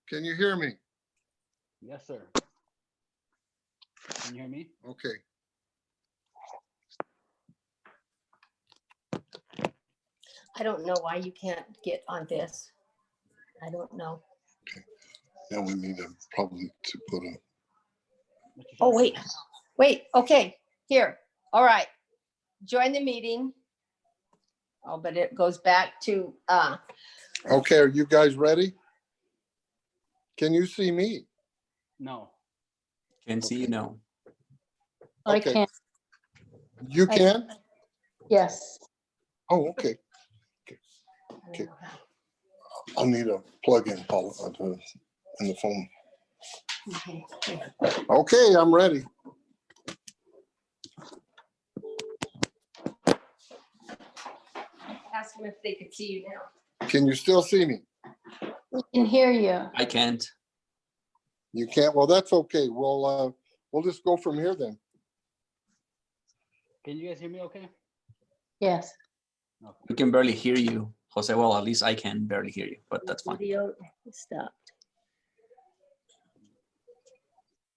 Can you hear me? Yes, sir. Can you hear me? Okay. I don't know why you can't get on this. I don't know. Now we need probably to put a. Oh, wait, okay, here, all right. Join the meeting. Oh, but it goes back to, Okay, are you guys ready? Can you see me? No. Can see you Okay. now. I Okay. can't, You can? yes. Oh, okay. Okay. I'll need a plug-in in the phone. okay. Okay, I'm ready. Ask them if they could see you now. Can you still see me? We can hear you. I can't. You can't? Well, that's okay. We'll just go from here then. Can you guys hear me okay? Yes. Okay. We can barely hear you, Jose. Well, at least I can barely hear you, but that's fine. Video stopped.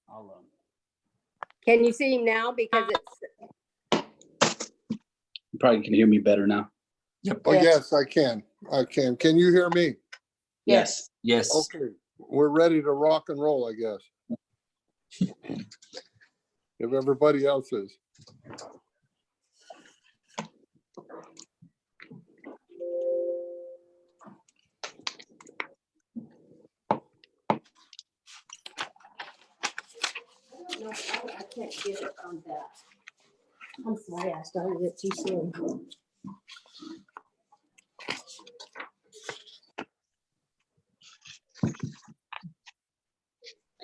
I'll Can you see him now? Because it's, You probably can hear me better now. Yep. Oh, Yes. yes, I can. I can. Can you hear me? Yes. Yes. Okay, we're ready to rock and roll, I guess. If everybody else is. no, I can't get it on that. I'm sorry, I started it too soon.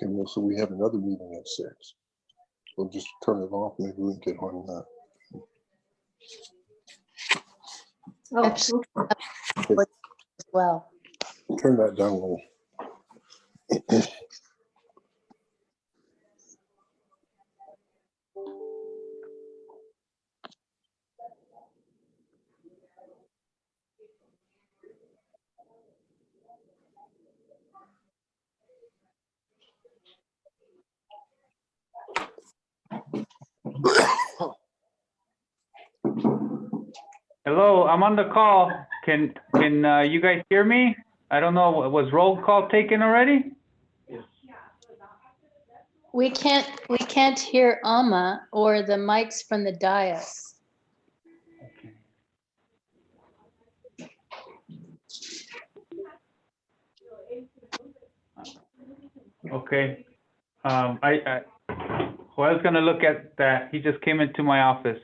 Okay, well, so we have another meeting at 6. We'll just turn it off. Maybe we can get on that. Oh, Well, Turn that down a little. Hello, I'm on the call. Can you guys hear me? I don't know, was roll call taken already? we can't hear Alma or the mics from the dais. Okay. Joel's gonna look at that. He just came into my office.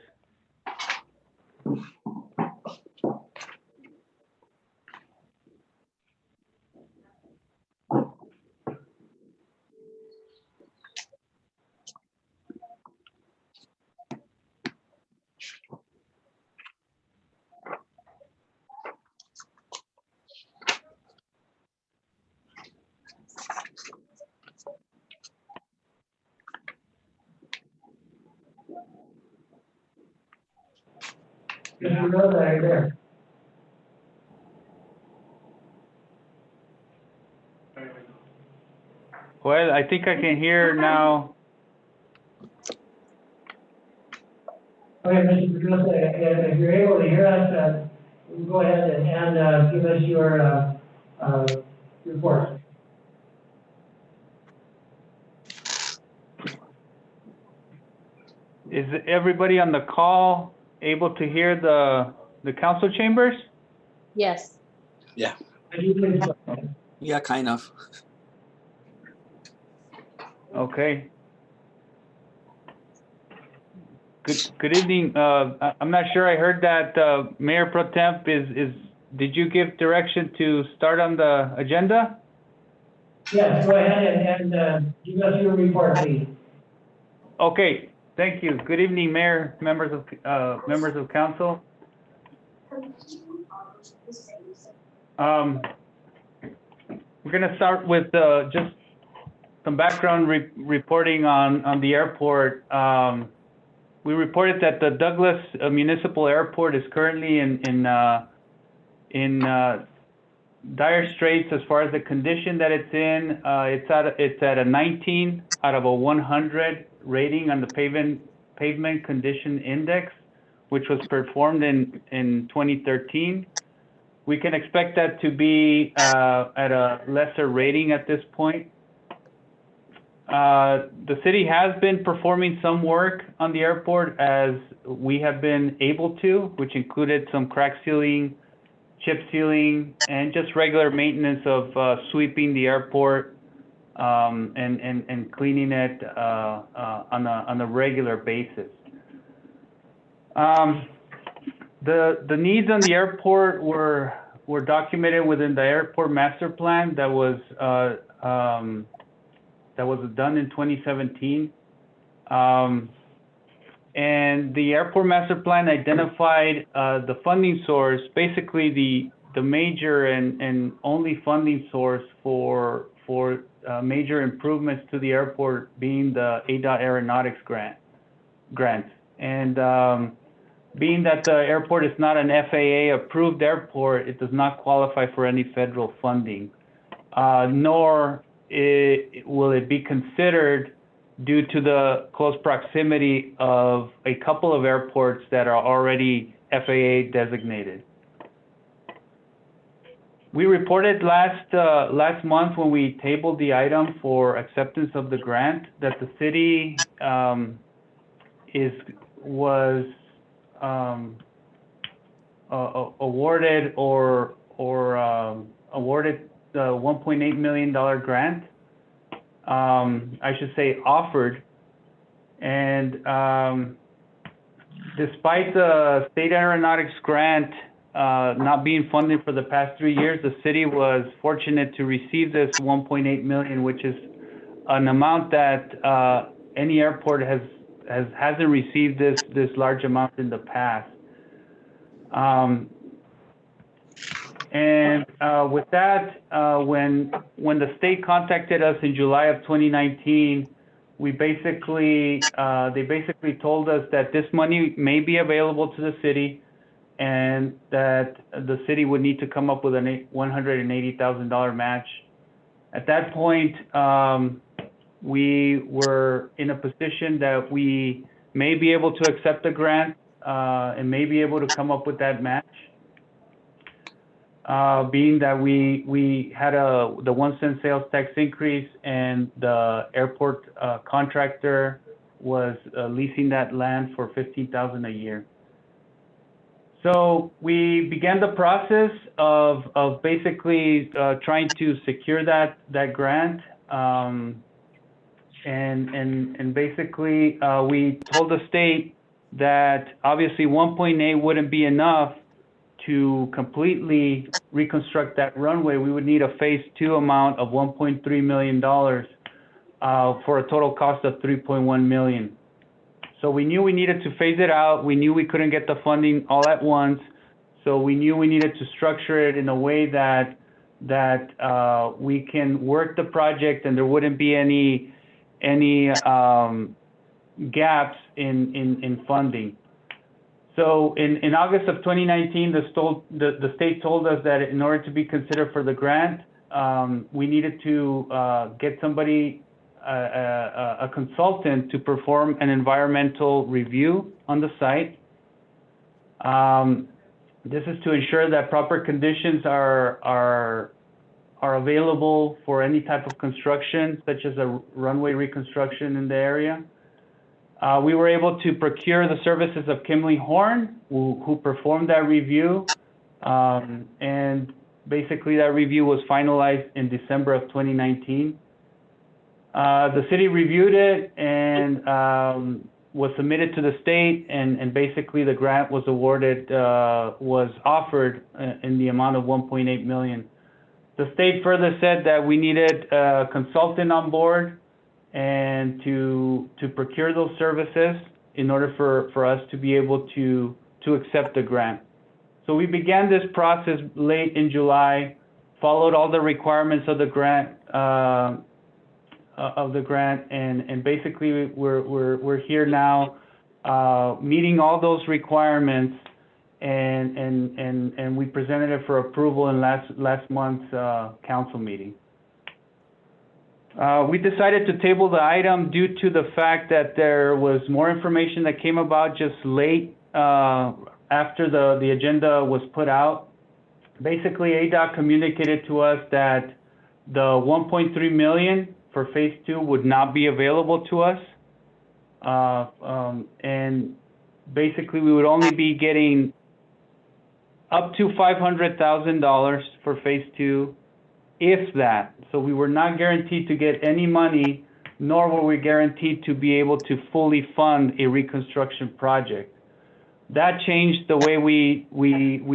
Joel, I think I can hear now. Okay, Mr. Pedrosa, if you're able to hear us, go ahead and give us your report. Is everybody on the call able to hear the council chambers? Yes. Yeah, kind of. Okay. Good evening. I'm not sure I heard that Mayor Pro Temp did you give direction to start on the agenda? Yes, go ahead and give us your report, please. Okay, thank you. Good evening, Mayor, members of council. We're gonna start with just some background reporting on the airport. We reported that the Douglas Municipal Airport is currently in dire straits as far as the condition that it's in. It's at a 19 out of a 100 rating on the pavement condition index, which was performed in 2013. We can expect that to be at a lesser rating at this point. The city has been performing some work on the airport as we have been able to, which included some crack sealing, chip sealing, and just regular maintenance of sweeping the airport and cleaning it on a regular basis. The needs on the airport were documented within the airport master plan that was done in 2017. And the airport master plan identified the funding source, basically the major and only funding source for major improvements to the airport being the ADOT Aeronautics grant. And being that the airport is not an FAA approved airport, it does not qualify for any federal funding, nor will it be considered due to the close proximity of a couple of airports that are already FAA designated. We reported last month when we tabled the item for acceptance of the grant that the city was awarded the $1.8 million grant. I should say offered. And despite the state aeronautics grant not being funded for the past 3 years, the city was fortunate to receive this $1.8 million, which is an amount that any airport hasn't received this large amount in the past. And with that, when the state contacted us in July of 2019, they basically told us that this money may be available to the city, and that the city would need to come up with a $180,000 match. At that point, we were in a position that we may be able to accept the grant and may be able to come up with that match. Being that we had the 1 cent sales tax increase and the airport contractor was leasing that land for $15,000 a year. So we began the process of basically trying to secure that grant. And basically we told the state that obviously 1.8 wouldn't be enough to completely reconstruct that runway. We would need a phase 2 amount of $1.3 million for a total cost of $3.1 million. So we knew we needed to phase it out. We knew we couldn't get the funding all at once. So we knew we needed to structure it in a way that we can work the project and there wouldn't be any gaps in funding. So in August of 2019, the state told us that in order to be considered for the grant, we needed to get somebody, a consultant, to perform an environmental review on the site. This is to ensure that proper conditions are available for any type of construction, such as a runway reconstruction in the area. We were able to procure the services of Kimley Horn, who performed that review. And basically that review was finalized in December of 2019. The city reviewed it and was submitted to the state, and basically the grant was awarded, was offered in the amount of $1.8 million. The state further said that we needed a consultant on board and to procure those services in order for us to be able to accept the grant. So we began this process late in July, followed all the requirements of the grant, and basically we're here now, meeting all those requirements and we presented it for approval in last month's council meeting. We decided to table the item due to the fact that there was more information that came about just late after the agenda was put out. Basically, ADOT communicated to us that the 1.3 million for phase 2 would not be available to us. And basically, we would only be getting up to $500,000 for phase 2, if that. So we were not guaranteed to get any money, nor were we guaranteed to be able to fully fund a reconstruction project. That changed the way we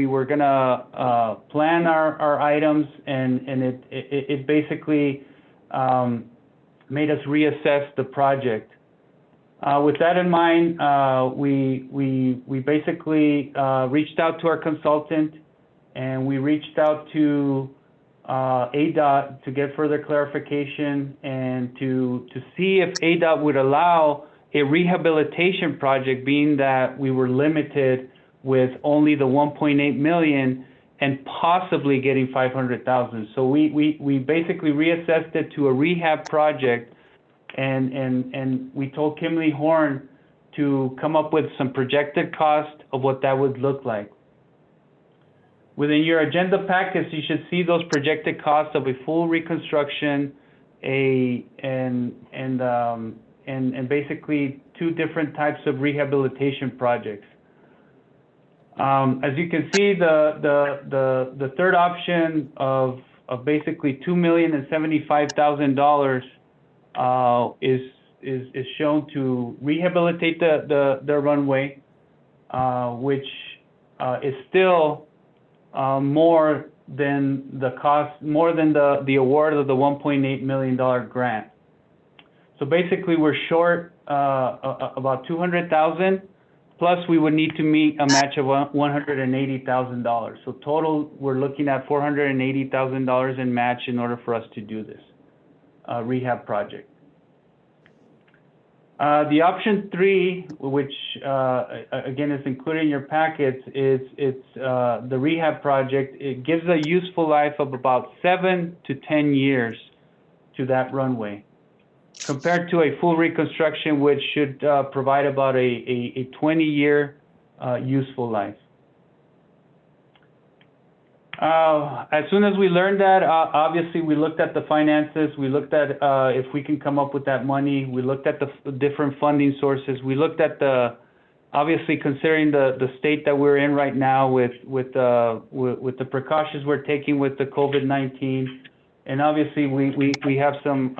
were gonna plan our items, and it basically made us reassess the project. With that in mind, we basically reached out to our consultant, and we reached out to ADOT to get further clarification and to see if ADOT would allow a rehabilitation project, being that we were limited with only the 1.8 million and possibly getting 500,000. So we basically reassessed it to a rehab project, and we told Kimley Horn to come up with some projected cost of what that would look like. Within your agenda packets, you should see those projected costs of a full reconstruction, and basically 2 different types of rehabilitation projects. As you can see, the third option of basically $2,075,000 is shown to rehabilitate the runway, which is still more than the cost, more than the award of the $1.8 million grant. So basically, we're short about $200,000, plus we would need to meet a match of $180,000. So total, we're looking at $480,000 in match in order for us to do this rehab project. The option 3, which again is included in your packets, it's the rehab project. It gives a useful life of about 7 to 10 years to that runway, compared to a full reconstruction, which should provide about a 20-year useful life. As soon as we learned that, obviously we looked at the finances, we looked at if we can come up with that money, we looked at the different funding sources, we looked at obviously considering the state that we're in right now with the precautions we're taking with the COVID-19. And obviously, we have some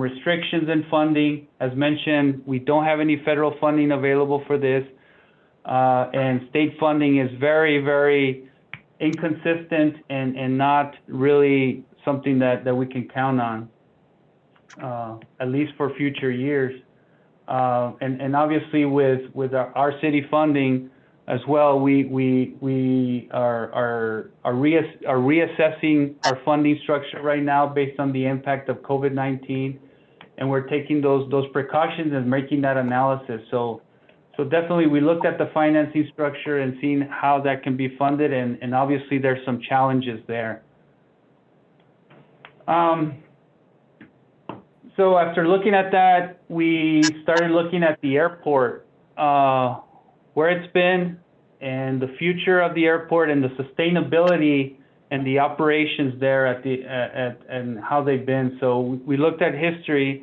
restrictions in funding. As mentioned, we don't have any federal funding available for this, and state funding is very, very inconsistent and not really something that we can count on, at least for future years. And obviously, with our city funding as well, we are reassessing our funding structure right now based on the impact of COVID-19, and we're taking those precautions and making that analysis. So definitely we looked at the financing structure and seeing how that can be funded, and obviously there's some challenges there. So after looking at that, we started looking at the airport, where it's been, and the future of the airport, and the sustainability and the operations there and how they've been. So we looked at history,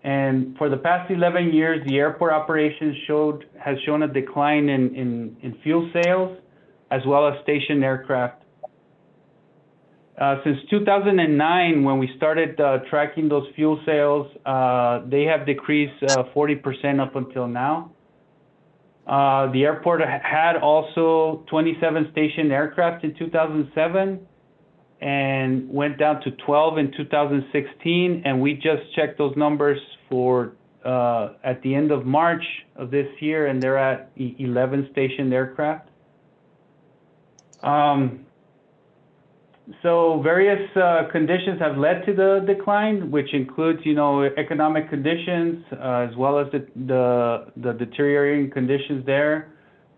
and for the past 11 years, the airport operations has shown a decline in fuel sales as well as station aircraft. Since 2009, when we started tracking those fuel sales, they have decreased 40% up until now. The airport had also 27 station aircraft in 2007 and went down to 12 in 2016, and we just checked those numbers for at the end of March of this year, and they're at 11 station aircraft. So various conditions have led to the decline, which includes, economic conditions, as well as the deteriorating conditions there,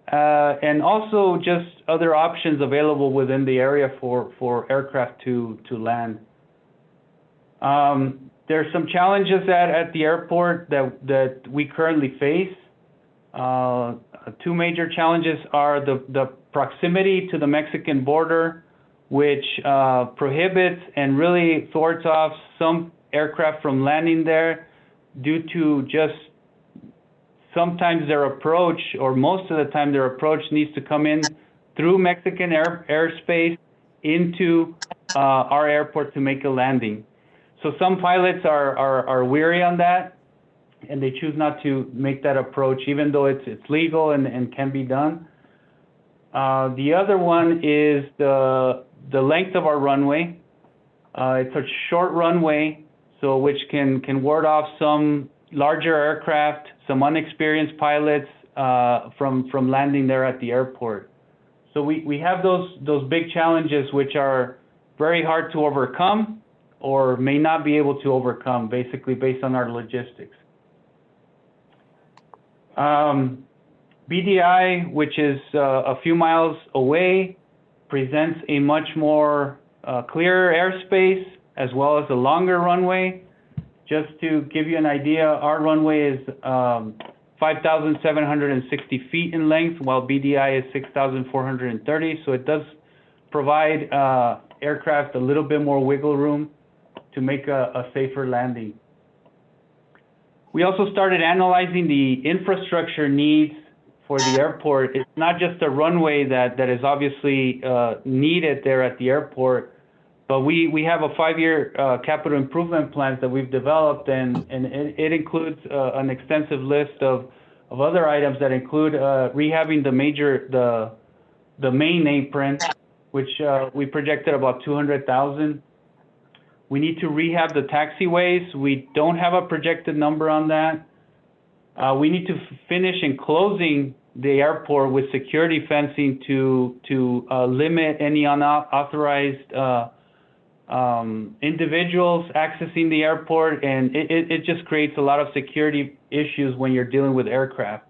and also just other options available within the area for aircraft to land. There's some challenges at the airport that we currently face. Two major challenges are the proximity to the Mexican border, which prohibits and really thwarts off some aircraft from landing there due to just sometimes their approach, or most of the time their approach needs to come in through Mexican airspace into our airport to make a landing. So some pilots are weary on that, and they choose not to make that approach, even though it's legal and can be done. The other one is the length of our runway. It's a short runway, so which can ward off some larger aircraft, some unexperienced pilots from landing there at the airport. So we have those big challenges which are very hard to overcome, or may not be able to overcome, basically based on our logistics. BDI, which is a few miles away, presents a much more clearer airspace, as well as a longer runway. Just to give you an idea, our runway is 5,760 feet in length, while BDI is 6,430. So it does provide aircraft a little bit more wiggle room to make a safer landing. We also started analyzing the infrastructure needs for the airport. It's not just a runway that is obviously needed there at the airport, but we have a 5-year capital improvement plan that we've developed, and it includes an extensive list of other items that include rehabbing the main apron, which we projected about $200,000. We need to rehab the taxiways. We don't have a projected number on that. We need to finish enclosing the airport with security fencing to limit any unauthorized individuals accessing the airport, and it just creates a lot of security issues when you're dealing with aircraft.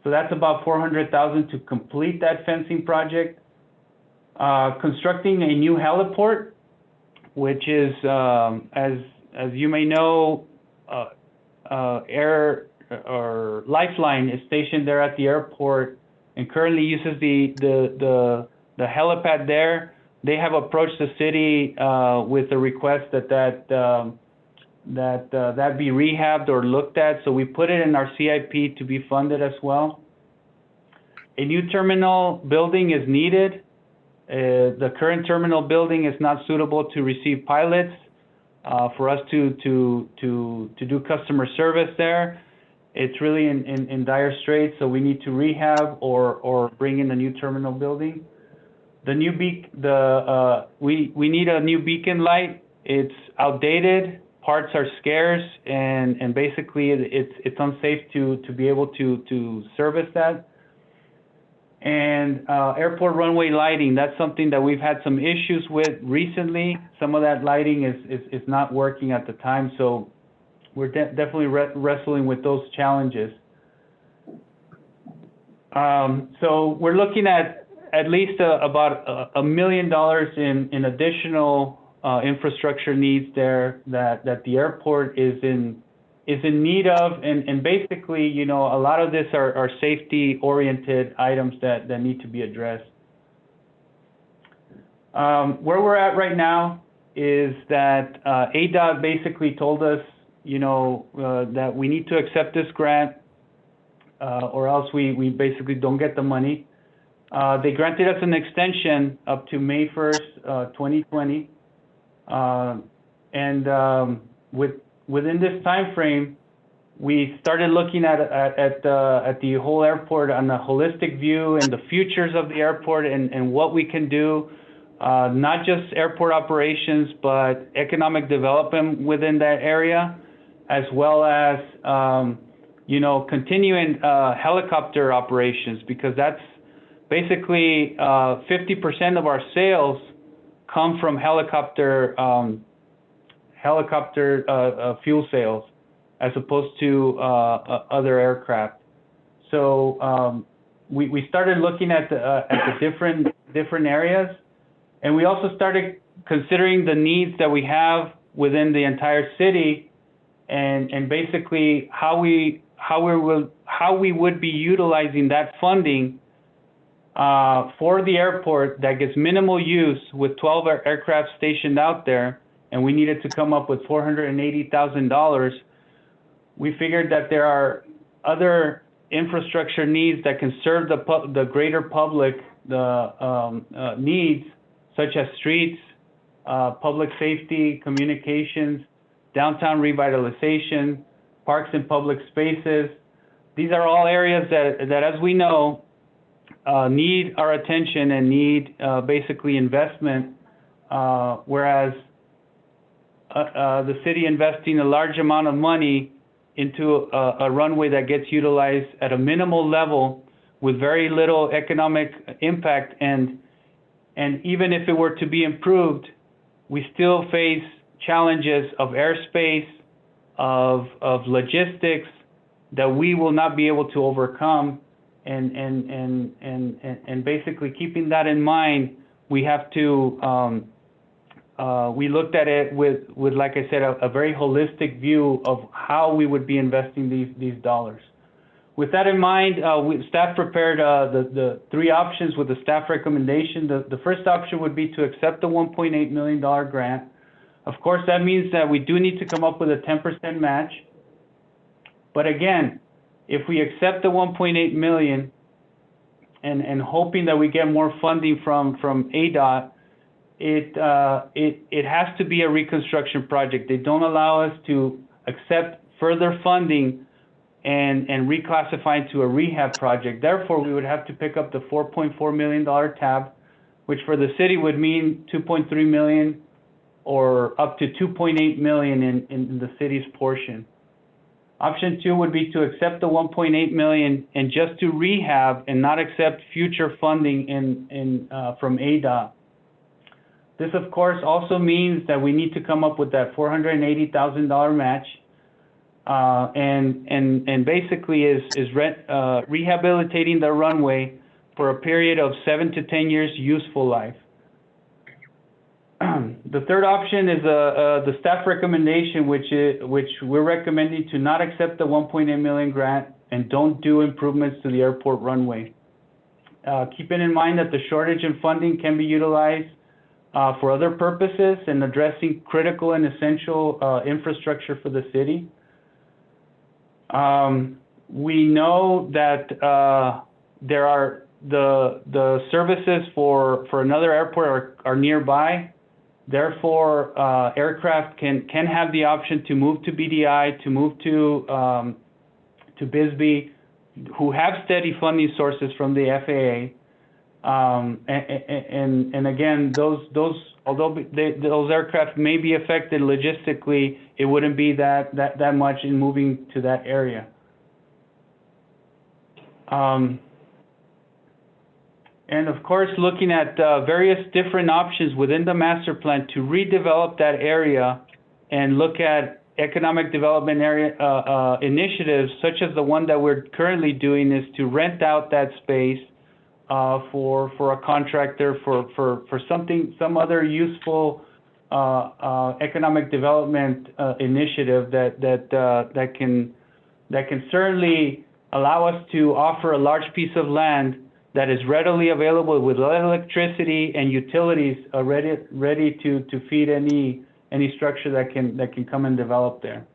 So that's about $400,000 to complete that fencing project. Constructing a new heliport, which is, as you may know, Lifeline is stationed there at the airport and currently uses the helipad there. They have approached the city with a request that be rehabbed or looked at. So we put it in our CIP to be funded as well. A new terminal building is needed. The current terminal building is not suitable to receive pilots. For us to do customer service there, it's really in dire straits. So we need to rehab or bring in a new terminal building. The new we need a new beacon light. It's outdated. Parts are scarce, and basically it's unsafe to be able to service that. And airport runway lighting, that's something that we've had some issues with recently. Some of that lighting is not working at the time, so we're definitely wrestling with those challenges. So we're looking at least about $1 million in additional infrastructure needs there that the airport is in need of, and basically, you know, a lot of this are safety-oriented items that need to be addressed. Where we're at right now is that ADOT basically told us, you know, that we need to accept this grant, or else we basically don't get the money. They granted us an extension up to May 1st, 2020, and within this time frame, we started looking at the whole airport on a holistic view and the futures of the airport and what we can do, not just airport operations, but economic development within that area, as well as you know, continuing helicopter operations, because that's basically 50% of our sales come from helicopter fuel sales, as opposed to other aircraft. So we started looking at the different areas, and we also started considering the needs that we have within the entire city, and basically how we would be utilizing that funding for the airport that gets minimal use with 12 aircraft stationed out there, and we needed to come up with $480,000. We figured that there are other infrastructure needs that can serve the greater public, the needs such as streets, public safety, communications, downtown revitalization, parks and public spaces. These are all areas that as we know, need our attention and need basically investment, whereas the city investing a large amount of money into a runway that gets utilized at a minimal level with very little economic impact, and even if it were to be improved, we still face challenges of airspace, of logistics that we will not be able to overcome, and basically keeping that in mind, we have to we looked at it with like I said, a very holistic view of how we would be investing these dollars. With that in mind, staff prepared the three options with the staff recommendation. The first option would be to accept the $1.8 million grant. Of course, that means that we do need to come up with a 10% match. But again, if we accept the $1.8 million and hoping that we get more funding from ADOT, it has to be a reconstruction project. They don't allow us to accept further funding and reclassify into a rehab project. Therefore, we would have to pick up the $4.4 million tab, which for the city would mean $2.3 million or up to $2.8 million in the city's portion. Option two would be to accept the $1.8 million and just to rehab and not accept future funding from ADOT. This, of course, also means that we need to come up with that $480,000 match, and basically is rehabilitating the runway for a period of 7 to 10 years useful life. The third option is the staff recommendation, which we're recommending to not accept the $1.8 million grant and don't do improvements to the airport runway. Keeping in mind that the shortage in funding can be utilized for other purposes and addressing critical and essential infrastructure for the city. We know that there are the services for another airport are nearby. Therefore, aircraft can have the option to move to BDI, to move to Bisbee, who have steady funding sources from the FAA. And again, although those aircraft may be affected logistically, it wouldn't be that much in moving to that area. And of course, looking at various different options within the master plan to redevelop that area and look at economic development area initiatives, such as the one that we're currently doing, is to rent out that space for a contractor for some other useful economic development initiative that can certainly allow us to offer a large piece of land that is readily available with electricity and utilities ready to feed any structure that can come and develop there.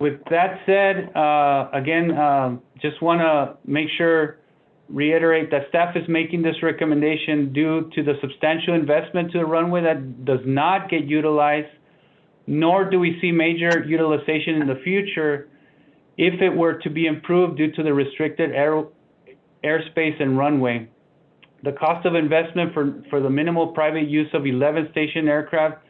With that said, again, just want to reiterate that staff is making this recommendation due to the substantial investment to the runway that does not get utilized, nor do we see major utilization in the future if it were to be improved due to the restricted airspace and runway. The cost of investment for the minimal private use of 11 station aircraft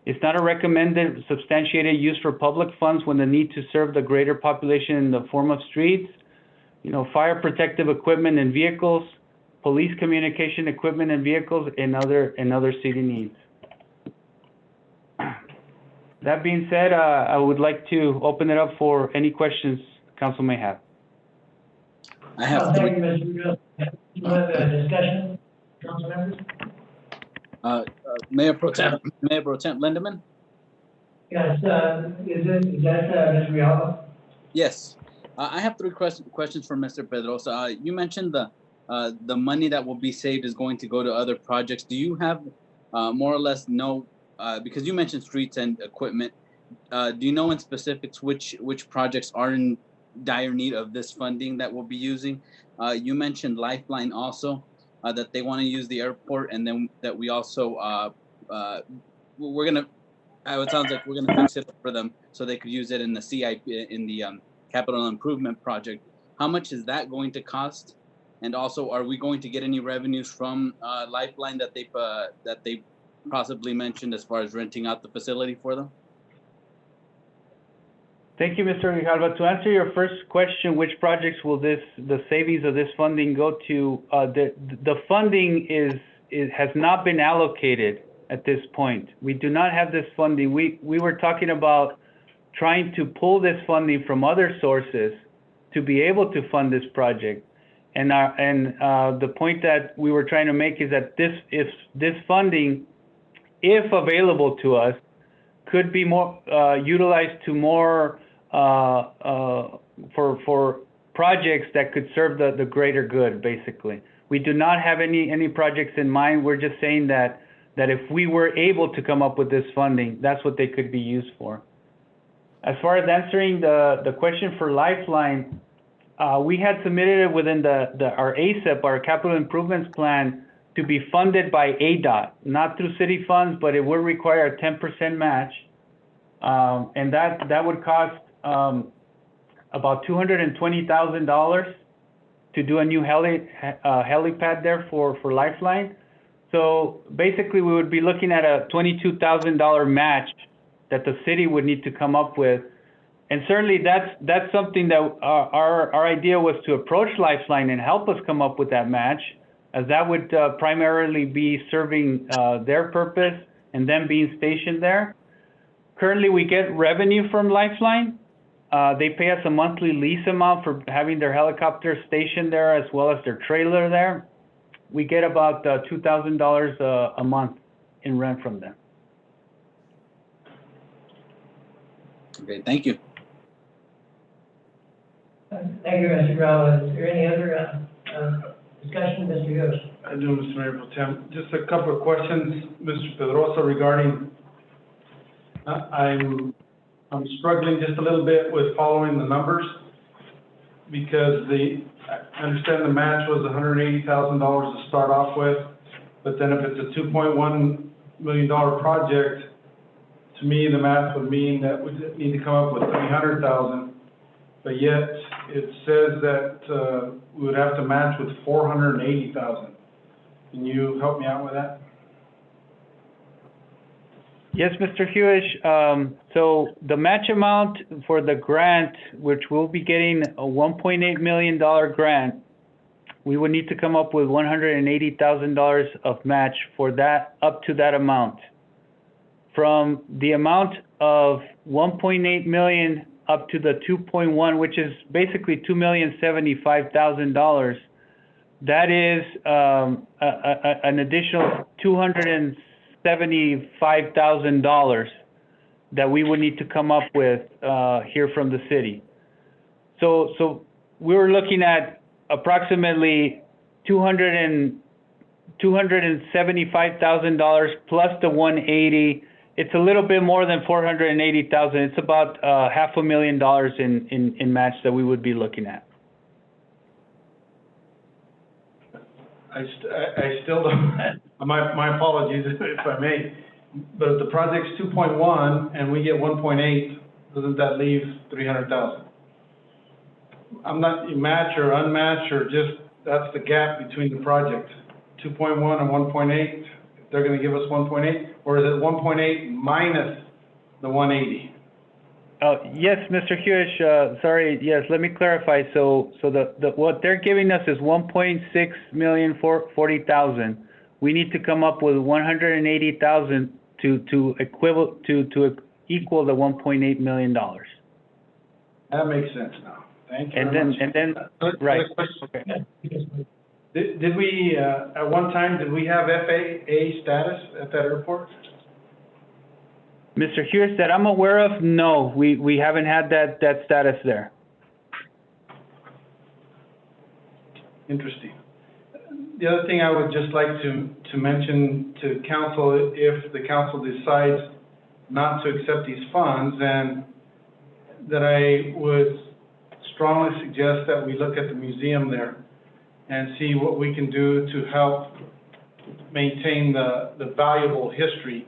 is not a recommended substantiated use for public funds when the need to serve the greater population in the form of streets, fire protective equipment and vehicles, police communication equipment and vehicles, and other city needs. That being said, I would like to open it up for any questions council may have. I have Oh, thank three. you, Mr. Gross. You have a discussion, council members? Mayor Pro Tem Lindeman? Yes, is that, Mr. Rialba? Yes. I have three questions for Mr. Pedrosa. You mentioned the money that will be saved is going to go to other projects. Do you have more or less know, because you mentioned streets and equipment, do you know in specifics which projects are in dire need of this funding that we'll be using? You mentioned Lifeline also, that they want to use the airport, and then that we also, we're gonna, it sounds like we're gonna fix it for them so they could use it in the CIP, in the capital improvement project. How much is that going to cost? And also, are we going to get any revenues from Lifeline that they possibly mentioned as far as renting out the facility for them? Thank you, Mr. Grijalva. To answer your first question, which projects will the savings of this funding go to? The funding has not been allocated at this point. We do not have this funding. We were talking about trying to pull this funding from other sources to be able to fund this project. And the point that we were trying to make is that this funding, if available to us, could be more utilized to more for projects that could serve the greater good. Basically, we do not have any projects in mind. We're just saying that if we were able to come up with this funding, that's what they could be used for. As far as answering the question for Lifeline, we had submitted it within our ASIP, our capital improvements plan, to be funded by ADOT, not through city funds, but it would require a 10% match. And that would cost about $220,000 to do a new helipad there for Lifeline. So basically, we would be looking at a $22,000 match that the city would need to come up with. And certainly that's something that our idea was to approach Lifeline and help us come up with that match, as that would primarily be serving their purpose and them being stationed there. Currently, we get revenue from Lifeline. They pay us a monthly lease amount for having their helicopter stationed there, as well as their trailer there. We get about $2,000 a month in rent from them. Okay, thank you. Thank you, Mr. Grella. Is there any other discussion, Mr. Yost? I do, Mr. Mayor Pro Tem. Just a couple of questions, Mr. Pedrosa, regarding, I'm struggling just a little bit with following the numbers, because I understand the match was $180,000 to start off with, but then if it's a $2.1 million project, to me, the math would mean that we need to come up with $300,000, but yet it says that we would have to match with $480,000. Can you help me out with that? Yes, Mr. Hewish. So the match amount for the grant, which we'll be getting a $1.8 million grant, we would need to come up with $180,000 of match for that, up to that amount. From the amount of 1.8 million up to the 2.1, which is basically $2,075,000, that is an additional $275,000 that we would need to come up with here from the city. So we were looking at approximately $275,000 plus the 180. It's a little bit more than 480,000. It's about $500,000 in match that we would be looking at. I still don't, my apologies if I may, but if the project's 2.1 and we get 1.8, doesn't that leave 300,000? I'm not match or unmatch, or just, that's the gap between the project, 2.1 and 1.8, they're gonna give us 1.8, or is it 1.8 minus the 180? Yes, Mr. Hewish, sorry, yes, let me clarify. So what they're giving us is 1.640,000. We need to come up with 180,000 to equal the $1.8 million. That makes sense now. Thank you And very then, much. right, Another question. okay. Did we, at one time, did we have FAA status at that airport? Mr. Hughes, that I'm aware of, no, we haven't had that status there. Interesting. The other thing I would just like to mention to council, if the council decides not to accept these funds, then that I would strongly suggest that we look at the museum there and see what we can do to help maintain the valuable history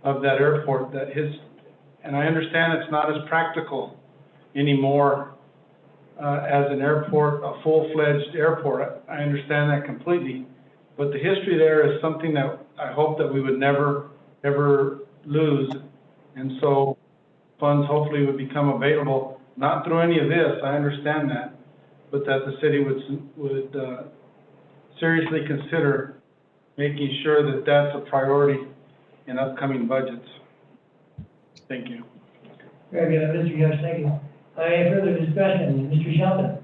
of that airport, and I understand it's not as practical anymore as an airport, a full-fledged airport. I understand that completely, but the history there is something that I hope that we would never, ever lose. And so funds hopefully would become available, not through any of this, I understand that, but that the city would seriously consider making sure that that's a priority in upcoming budgets. Thank you. Very good, Mr. Hughes, thank you. Any further discussion? Mr. Shelton?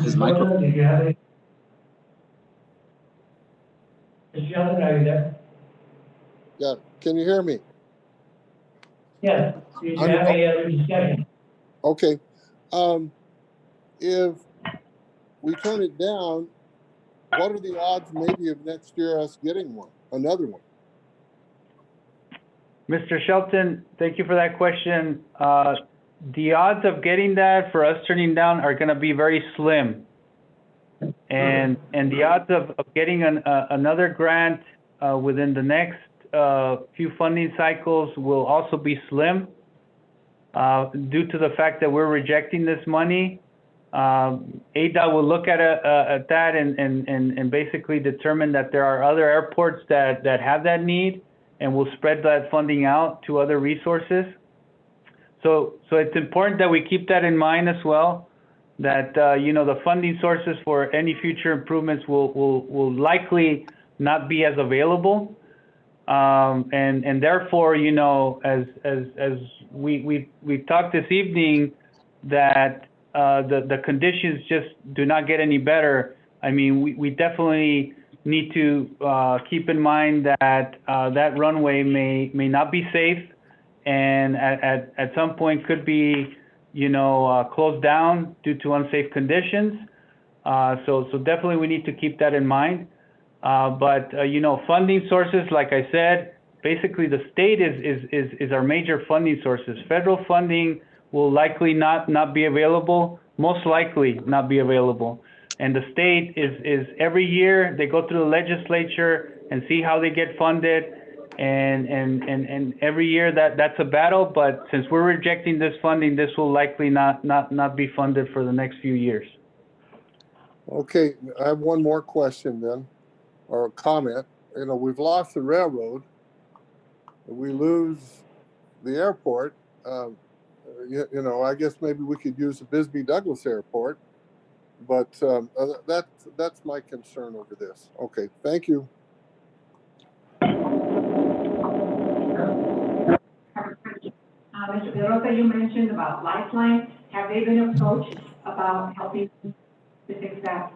His Mr. micro- Shelton, did you have any? Mr. Shelton, are you there? Yeah, can you hear me? Yes. Did you have any other discussion? Okay. If we turn it down, what are the odds maybe of next year us getting another one? Mr. Shelton, thank you for that question. The odds of getting that for us turning down are going to be very slim. And the odds of getting another grant within the next few funding cycles will also be slim due to the fact that we're rejecting this money. ADOT will look at that and basically determine that there are other airports that have that need, and will spread that funding out to other resources. So it's important that we keep that in mind as well, that the funding sources for any future improvements will likely not be as available. And therefore, as we've talked this evening, that the conditions just do not get any better. I mean, we definitely need to keep in mind that that runway may not be safe, and at some point could be closed down due to unsafe conditions. So definitely we need to keep that in mind. But funding sources, like I said, basically the state is our major funding sources. Federal funding will likely not be available, most likely not be available. And the state is every year they go through the legislature and see how they get funded, and every year that's a battle. But since we're rejecting this funding, this will likely not be funded for the next few years. Okay, I have one more question then, or a comment. We've lost the railroad. We lose the airport. I guess maybe we could use the Bisbee Douglas Airport, but that's my concern over this. Okay, thank you. Mr. Pedrosa, you mentioned about Lifeline. Have they been approached about helping to fix that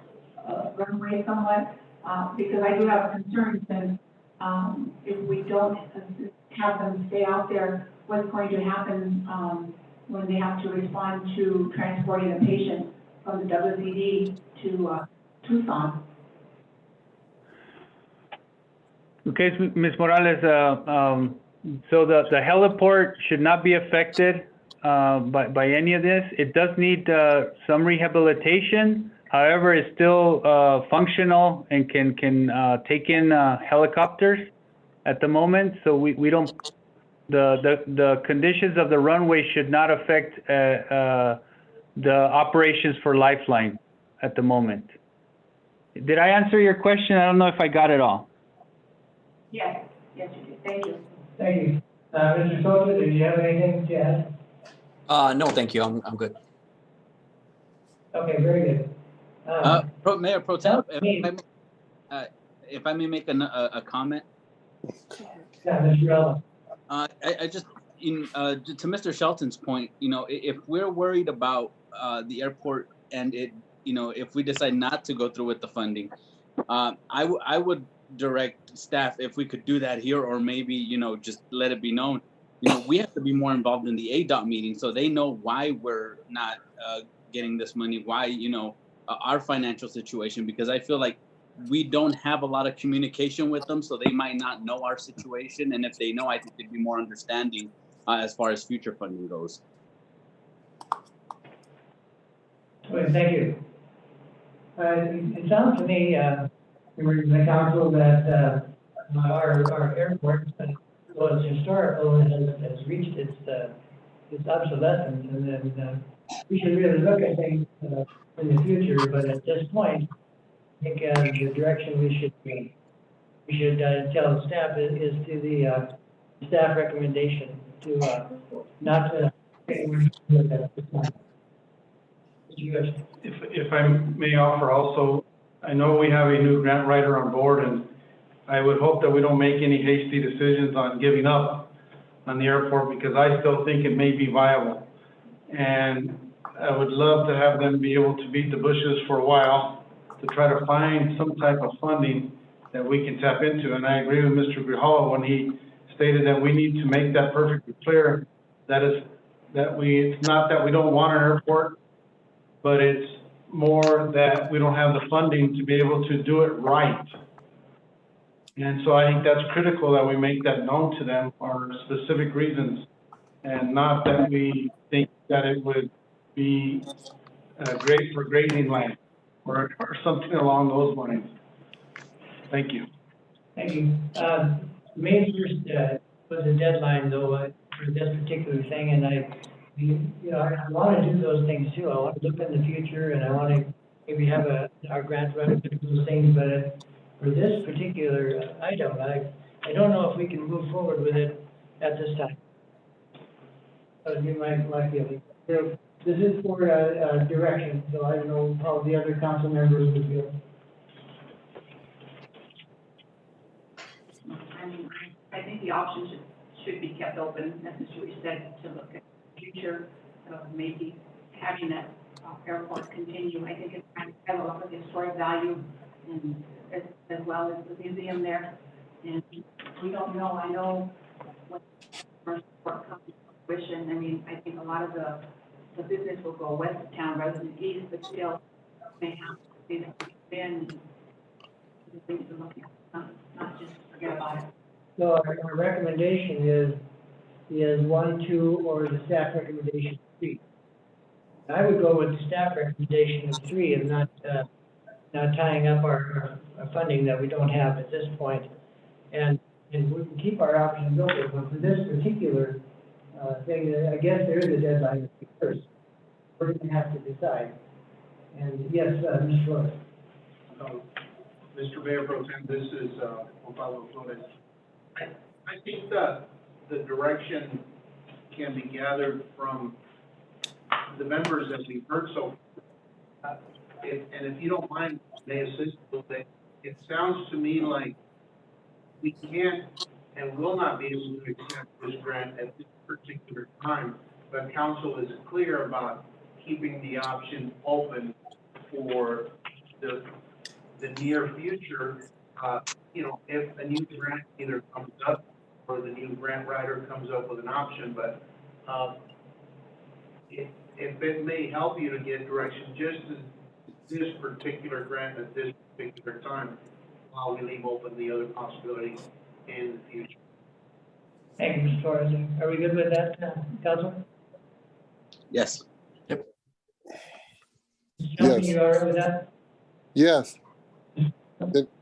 runway somewhat? Because I do have a concern since if we don't have them stay out there, what's going to happen when they have to respond to transporting a patient from the WCD to Tucson? Okay, Ms. Morales, so the heliport should not be affected by any of this. It does need some rehabilitation. However, it's still functional and can take in helicopters at the moment. So we don't, the conditions of the runway should not affect the operations for Lifeline at the moment. Did I answer your question? I don't know if I got it all. Yes, you did. Thank you. Thank you. Mr. Soto, do you have anything to add? No, thank you. I'm good. Okay, very good. Mayor Pro Tem, me. if I may make a comment. Yeah, Mr. Rella. I just, to Mr. Shelton's point, if we're worried about the airport and if we decide not to go through with the funding, I would direct staff if we could do that here, or maybe, just let it be known, we have to be more involved in the ADOT meeting so they know why we're not getting this money, why, our financial situation, because I feel like we don't have a lot of communication with them, so they might not know our situation. And if they know, I think they'd be more understanding as far as future funding goes. Okay, thank you. It sounds to me, members of the council, that our airport, though it's historical, has reached its obsolescence, and then we should really look at things in the future. But at this point, I think the direction we should tell the staff is to the staff recommendation to not to. If I may offer also, I know we have a new grant writer on board, and I would hope that we don't make any hasty decisions on giving up on the airport, because I still think it may be viable. And I would love to have them be able to beat the bushes for a while to try to find some type of funding that we can tap into. And I agree with Mr. Grijalva when he stated that we need to make that perfectly clear. It's not that we don't want an airport, but it's more that we don't have the funding to be able to do it right. And so I think that's critical that we make that known to them for specific reasons, and not that we think that it would be great for grazing land or something along those lines. Thank you. Thank you. May 1st was a deadline, though, for this particular thing, and I want to do those things too. I want to look in the future, and I want to maybe have our grant writer do those things. But for this particular item, I don't know if we can move forward with it at this time. That would be my feeling. This is for direction, so I don't know how the other council members would feel. I think the options should be kept open, as Mr. Reese said, to look at the future, maybe having that airport continue. I think it's kind of have a lot of historic value, and as well as the museum there. And we don't know, I know when first comes to fruition, I mean, I think a lot of the business will go west of town rather than east, but still may have to be in the things to look at, not just forget about it. So our recommendation is 1, 2, or the staff recommendation 3. I would go with the staff recommendation of 3 and not tying up our funding that we don't have at this point. And we can keep our options open, but for this particular thing, I guess there is a deadline of the first. We're going to have to decide. And yes, Mr. Flores. Mr. Mayor Pro Tem, this is Juan Pablo Flores. I think that the direction can be gathered from the members that we've heard so far. And if you don't mind, may assist a little bit. It sounds to me like we can't and will not be able to accept this grant at this particular time, but council is clear about keeping the option open for the near future. If a new grant either comes up or the new grant writer comes up with an option, but if it may help you to get direction just as this particular grant at this particular time, while we leave open the other possibilities in the future. Thank you, Mr. Torres. Are we good with that, Councilman? Yes. Yep. Mr. Johnson, Yes. you all right with that? Yes.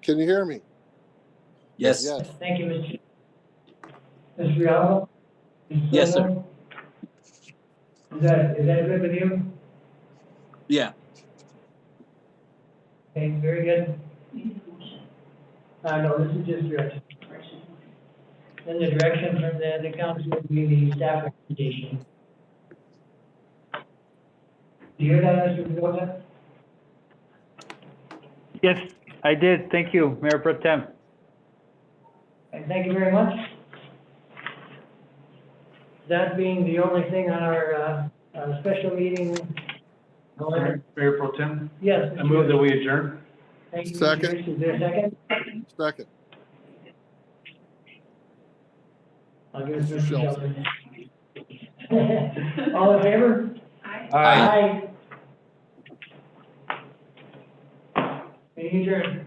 Can you hear me? Yes. Yes. Thank you, Mr. Riallo? Yes, sir. Is that good with you? Yeah. Okay, very good. No, this is just direction. Then the direction from the council would be the staff recommendation. Do you hear that, Mr. Mendoza? Yes, I did. Thank you, Mayor Pro Tem. And thank you very much. that being the only thing on our special meeting. Mayor Pro Tem, Yes. I move that we adjourn. Thank you, Mr. Second. Rich. Is there a second? Second. I'll give it to Mr. Mr. Shelton. Shelton. All in favor? Aye. Meeting adjourned.